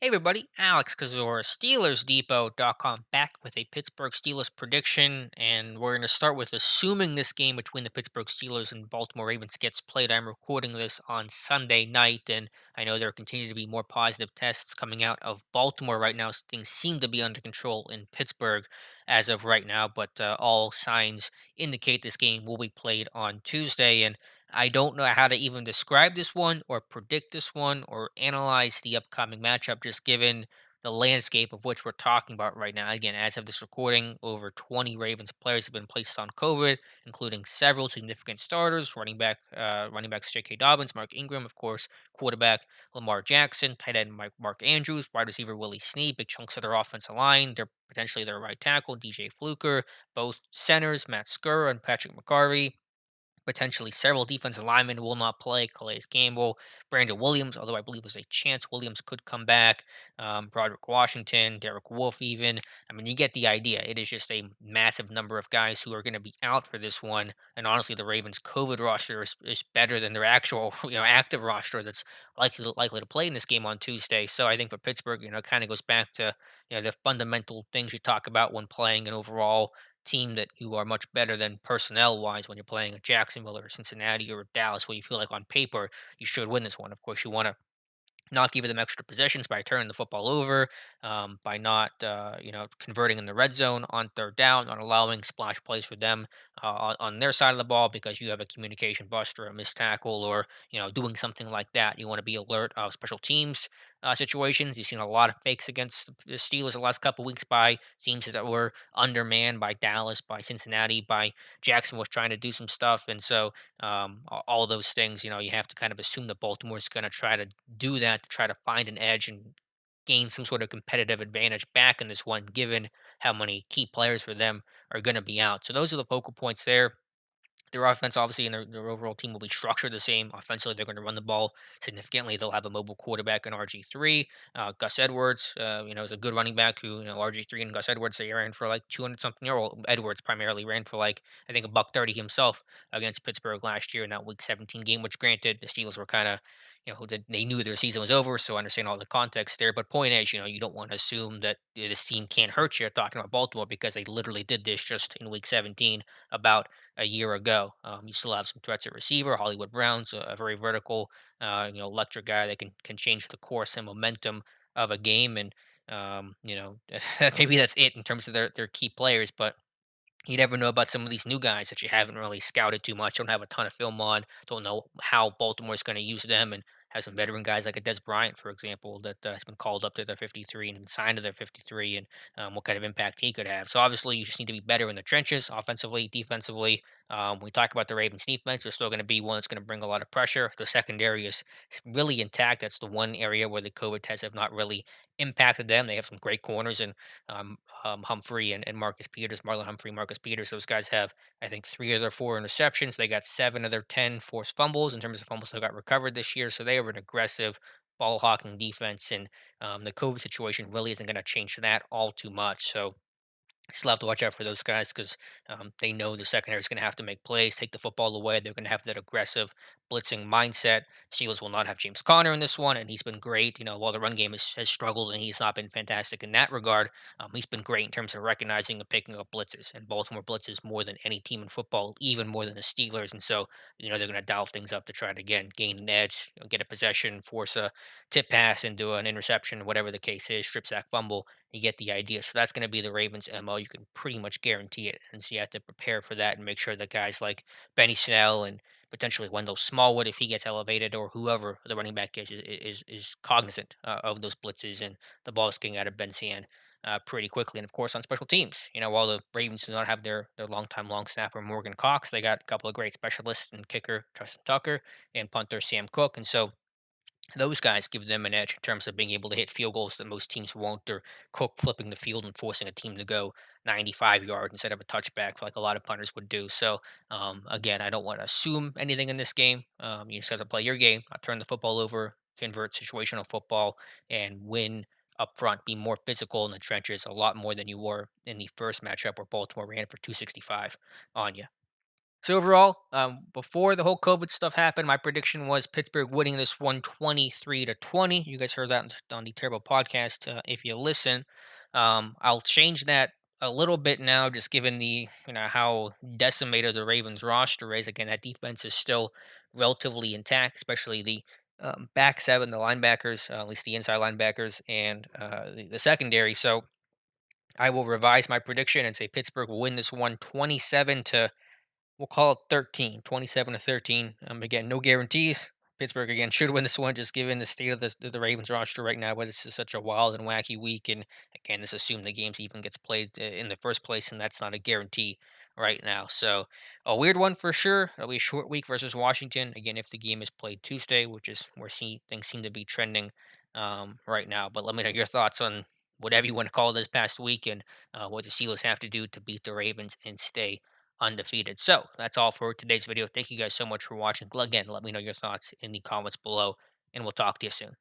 Hey everybody, Alex Kazor, SteelersDepot.com, back with a Pittsburgh Steelers prediction, and we're going to start with assuming this game between the Pittsburgh Steelers and Baltimore Ravens gets played. I'm recording this on Sunday night, and I know there continue to be more positive tests coming out of Baltimore right now. Things seem to be under control in Pittsburgh as of right now, but all signs indicate this game will be played on Tuesday, and I don't know how to even describe this one or predict this one or analyze the upcoming matchup, just given the landscape of which we're talking about right now. Again, as of this recording, over 20 Ravens players have been placed on COVID, including several significant starters: running backs J.K. Dobbins, Mark Ingram, of course, quarterback Lamar Jackson, tight end Mark Andrews, wide receiver Willie Snead, big chunks of their offensive line. They're potentially their right tackle, DJ Fluker, both centers, Matt Skura and Patrick McCarvey. Potentially several defensive linemen will not play. Calais Campbell, Brandon Williams, although I believe there's a chance Williams could come back. Broderick Washington, Derek Wolf, even. I mean, you get the idea. It is just a massive number of guys who are going to be out for this one. And honestly, the Ravens' COVID roster is better than their actual, active roster that's likely to play in this game on Tuesday. So I think for Pittsburgh, it kind of goes back to the fundamental things you talk about when playing an overall team that you are much better than personnel wise when you're playing a Jacksonville or Cincinnati or Dallas, where you feel like on paper you should win this one. Of course, you want to not giving them extra possessions by turning the football over, by not converting in the red zone on third down, on allowing splash plays for them on their side of the ball because you have a communication bust or a missed tackle or doing something like that. You want to be alert of special teams situations. You've seen a lot of fakes against the Steelers the last couple weeks by teams that were undermanned by Dallas, by Cincinnati, by Jackson was trying to do some stuff, and so all of those things, you have to kind of assume that Baltimore's going to try to do that to try to find an edge and gain some sort of competitive advantage back in this one, given how many key players for them are going to be out. So those are the focal points there. Their offense, obviously, and their overall team will be structured the same. Offensively, they're going to run the ball significantly. They'll have a mobile quarterback in RG3. Gus Edwards, is a good running back who, RG3 and Gus Edwards, they ran for like 200 something year old. Edwards primarily ran for like, I think, a buck 30 himself against Pittsburgh last year in that week 17 game, which granted, the Steelers were kind of, they knew their season was over. So I understand all the context there. But point is, you don't want to assume that this team can't hurt you talking about Baltimore because they literally did this just in week 17 about a year ago. You still have some threats at receiver. Hollywood Brown's a very vertical, electric guy that can change the course and momentum of a game. And maybe that's it in terms of their key players. But you never know about some of these new guys that you haven't really scouted too much, don't have a ton of film on, don't know how Baltimore's going to use them, and have some veteran guys like a Des Bryant, for example, that has been called up to their 53 and been signed to their 53, and what kind of impact he could have. So obviously, you just need to be better in the trenches, offensively, defensively. When we talk about the Ravens' defense, they're still going to be one that's going to bring a lot of pressure. The secondary is really intact. That's the one area where the COVID tests have not really impacted them. They have some great corners, and Humphrey and Marcus Peters, Marlon Humphrey, Marcus Peters. Those guys have, I think, three of their four interceptions. They got seven of their 10 forced fumbles in terms of fumbles that got recovered this year. So they have an aggressive ball hawking defense, and the COVID situation really isn't going to change that all too much. So still have to watch out for those guys because they know the secondary is going to have to make plays, take the football away. They're going to have that aggressive blitzing mindset. Steelers will not have James Conner in this one, and he's been great. While the run game has struggled and he's not been fantastic in that regard, he's been great in terms of recognizing and picking up blitzes. And Baltimore blitzes more than any team in football, even more than the Steelers. And so, they're going to dial things up to try to, again, gain an edge, get a possession, force a tip pass into an interception, whatever the case is, strip sack fumble. You get the idea. So that's going to be the Ravens' MO. You can pretty much guarantee it. And so you have to prepare for that and make sure that guys like Benny Snell and potentially Wendell Smallwood, if he gets elevated, or whoever the running back is cognizant of those blitzes and the ball's getting out of Ben's hand pretty quickly. And of course, on special teams, while the Ravens do not have their longtime long snapper Morgan Cox, they got a couple of great specialists and kicker Tristan Tucker and punter Sam Cook. And so those guys give them an edge in terms of being able to hit field goals that most teams won't, or Cook flipping the field and forcing a team to go 95 yards instead of a touchback, like a lot of punters would do. So, again, I don't want to assume anything in this game. You just have to play your game, turn the football over, convert situational football, and win up front. Be more physical in the trenches, a lot more than you were in the first matchup where Baltimore ran for 265 on you. So overall, before the whole COVID stuff happened, my prediction was Pittsburgh winning this one 23-20. You guys heard that on the Terrible podcast. If you listen, I'll change that a little bit now, just given the how decimated the Ravens roster is. Again, that defense is still relatively intact, especially the back seven, the linebackers, at least the inside linebackers, and the secondary. So I will revise my prediction and say Pittsburgh will win this one 27 to, we'll call it 13, 27-13. Again, no guarantees. Pittsburgh again should win this one, just given the state of the Ravens roster right now. But this is such a wild and wacky week, and again, this assumes the games even gets played in the first place, and that's not a guarantee right now. So a weird one for sure. It'll be a short week versus Washington again if the game is played Tuesday, which is where things seem to be trending right now. But let me know your thoughts on whatever you want to call this past week and what the Steelers have to do to beat the Ravens and stay undefeated. So that's all for today's video. Thank you guys so much for watching. Again, let me know your thoughts in the comments below, and we'll talk to you soon.